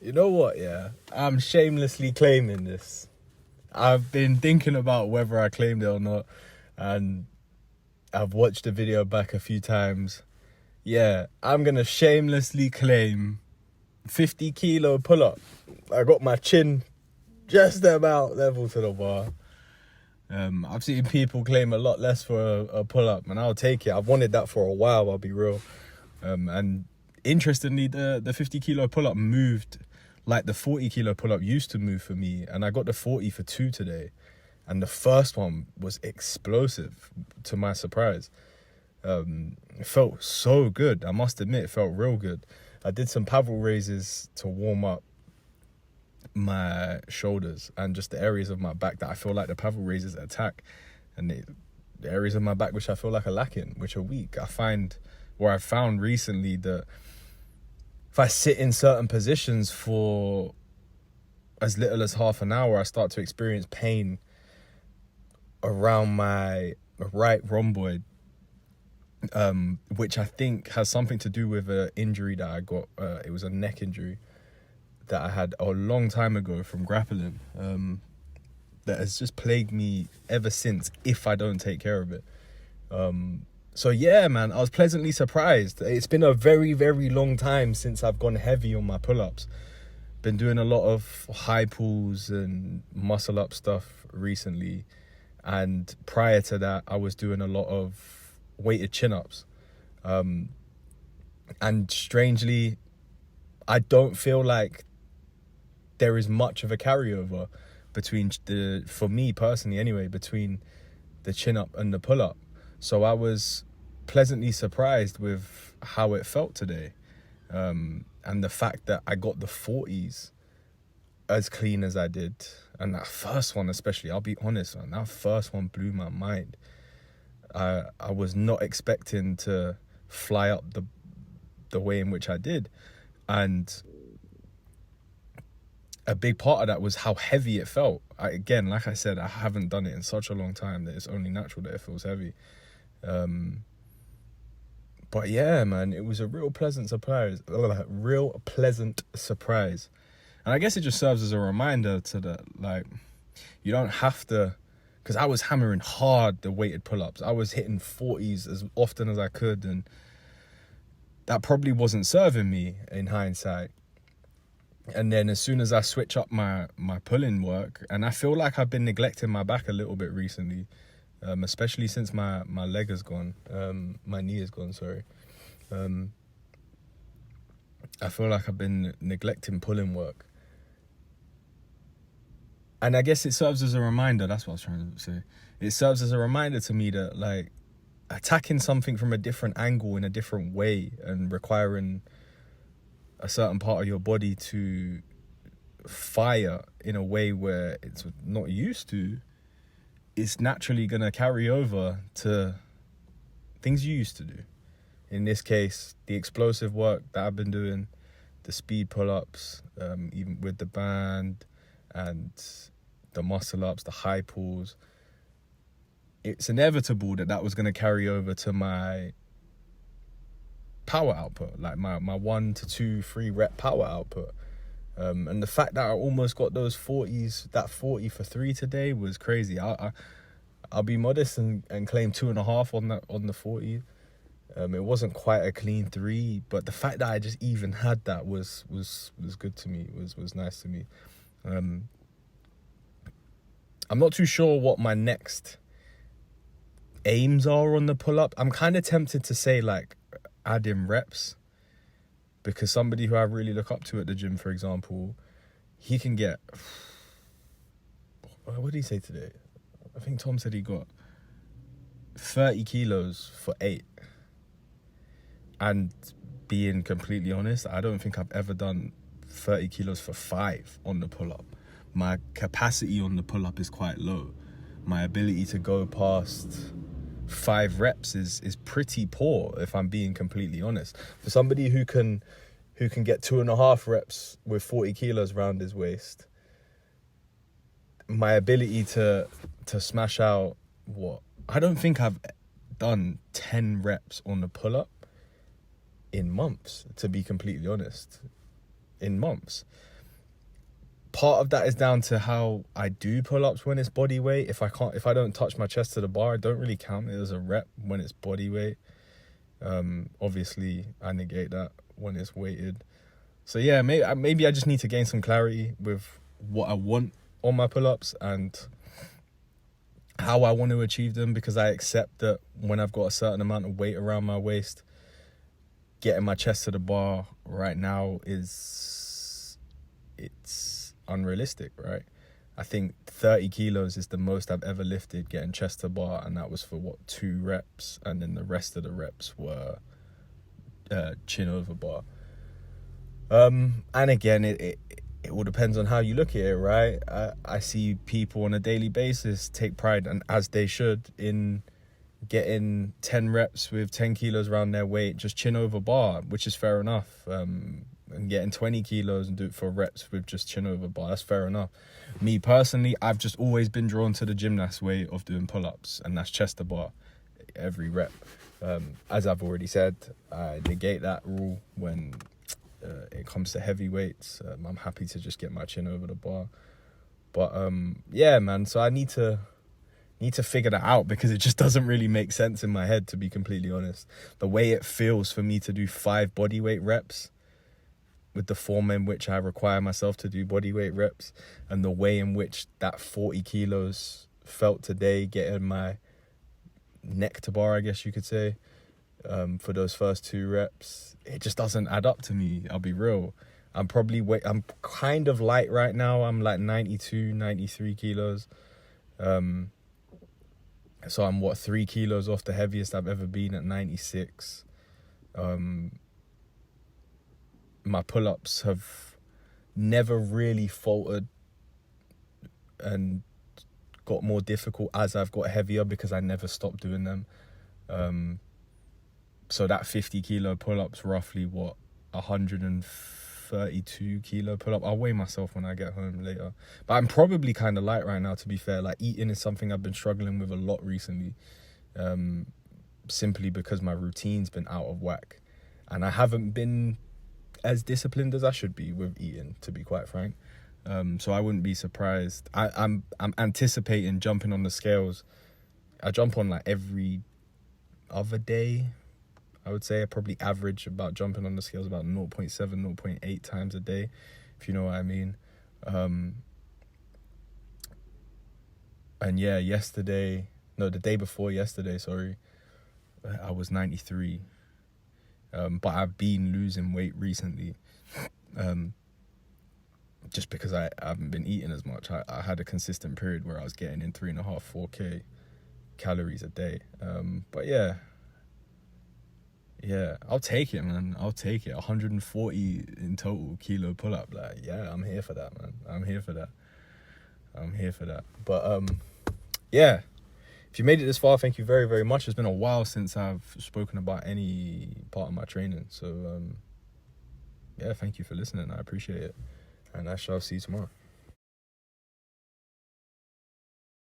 You know what, yeah? I'm shamelessly claiming this. I've been thinking about whether I claimed it or not, and I've watched the video back a few times. Yeah, I'm gonna shamelessly claim 50 kilo pull-up. I got my chin just about level to the bar. I've seen people claim a lot less for a pull-up, and I'll take it. I've wanted that for a while, I'll be real. And interestingly, the 50 kilo pull-up moved like the 40 kilo pull-up used to move for me, and I got the 40 for 2 today. And the first one was explosive, to my surprise. It felt so good. I must admit, it felt real good. I did some Pavel raises to warm up my shoulders and just the areas of my back that I feel like the Pavel raises attack, and the areas of my back which I feel like are lacking, which are weak. I've found recently that if I sit in certain positions for as little as half an hour, I start to experience pain around my right rhomboid, which I think has something to do with an injury that I got. It was a neck injury that I had a long time ago from grappling, that has just plagued me ever since if I don't take care of it. So yeah, man, I was pleasantly surprised. It's been a very, very long time since I've gone heavy on my pull-ups. Been doing a lot of high pulls and muscle up stuff recently. And prior to that, I was doing a lot of weighted chin-ups. And strangely, I don't feel like there is much of a carryover between for me personally anyway, between the chin-up and the pull-up. So I was pleasantly surprised with how it felt today. And the fact that I got the 40s as clean as I did. And that first one especially, I'll be honest, man, that first one blew my mind. I was not expecting to fly up the way in which I did. And a big part of that was how heavy it felt. Again, like I said, I haven't done it in such a long time that it's only natural that it feels heavy. But yeah, man, it was a real pleasant surprise. And I guess it just serves as a reminder to like, you don't have to, because I was hammering hard the weighted pull-ups. I was hitting 40s as often as I could, and that probably wasn't serving me in hindsight. And then as soon as I switch up my pulling work, and I feel like I've been neglecting my back a little bit recently, especially since my leg has gone, my knee is gone, sorry. I feel like I've been neglecting pulling work. And I guess it serves as a reminder, that's what I was trying to say. It serves as a reminder to me that, like, attacking something from a different angle in a different way and requiring a certain part of your body to fire in a way where it's not used to, it's naturally going to carry over to things you used to do. In this case, the explosive work that I've been doing, the speed pull-ups, even with the band, and the muscle-ups, the high pulls. It's inevitable that was going to carry over to my power output, like my 1 to 2, 3 rep power output. And the fact that I almost got those 40s, that 40 for 3 today was crazy. I'll be modest and claim 2.5 on the 40. It wasn't quite a clean 3, but the fact that I just even had that was good to me. Was nice to me. I'm not too sure what my next aims are on the pull-up. I'm kind of tempted to say, like, add in reps, because somebody who I really look up to at the gym, for example, he can get, what did he say today? I think Tom said he got 30 kilos for 8. And being completely honest, I don't think I've ever done 30 kilos for 5 on the pull-up. My capacity on the pull-up is quite low. My ability to go past 5 reps is pretty poor, if I'm being completely honest. For somebody who can get 2.5 reps with 40 kilos around his waist, my ability to smash out I don't think I've done 10 reps on the pull-up in months, to be completely honest. In months. part of that is down to how I do pull-ups when it's body weight. If I don't touch my chest to the bar, I don't really count it as a rep when it's body weight. Obviously I negate that when it's weighted. So yeah, maybe I just need to gain some clarity with what I want on my pull-ups and how I want to achieve them, because I accept that when I've got a certain amount of weight around my waist, getting my chest to the bar right now it's unrealistic, right? I think 30 kilos is the most I've ever lifted getting chest to bar, and that was for 2 reps, and then the rest of the reps were chin over bar. And again, it all depends on how you look at it, right? I see people on a daily basis take pride, and as they should, in getting 10 reps with 10 kilos around their weight, just chin over bar, which is fair enough. And getting 20 kilos and do it for reps with just chin over bar, that's fair enough. Me personally, I've just always been drawn to the gymnast way of doing pull-ups, and that's chest to bar every rep. As I've already said, I negate that rule when it comes to heavy weights. I'm happy to just get my chin over the bar. But yeah, man, so I need to figure that out, because it just doesn't really make sense in my head, to be completely honest. The way it feels for me to do 5 bodyweight reps with the form in which I require myself to do bodyweight reps, and the way in which that 40 kilos felt today, getting my neck to bar, I guess you could say, for those first 2 reps, it just doesn't add up to me. I'll be real. I'm kind of light right now. I'm like 92, 93 kilos. So I'm 3 kilos off the heaviest I've ever been at 96. My pull-ups have never really faltered and got more difficult as I've got heavier, because I never stopped doing them. So that 50 kilo pull-up's roughly 132 kilo pull-up. I'll weigh myself when I get home later. But I'm probably kind of light right now, to be fair. Like, eating is something I've been struggling with a lot recently, simply because my routine's been out of whack, and I haven't been as disciplined as I should be with eating, to be quite frank. So I wouldn't be surprised. I'm anticipating jumping on the scales. I jump on like every other day. I would say I probably average about jumping on the scales about 0.7, 0.8 times a day, if you know what I mean. And yeah, the day before yesterday, I was 93. But I've been losing weight recently, just because I haven't been eating as much. I had a consistent period where I was getting in 3.5, 4K calories a day. But yeah, I'll take it, man. I'll take it. 140 in total kilo pull-up. Like, yeah, I'm here for that, man. I'm here for that. But yeah. If you made it this far, thank you very, very much. It's been a while since I've spoken about any part of my training. So, yeah, thank you for listening. I appreciate it. And I shall see you tomorrow.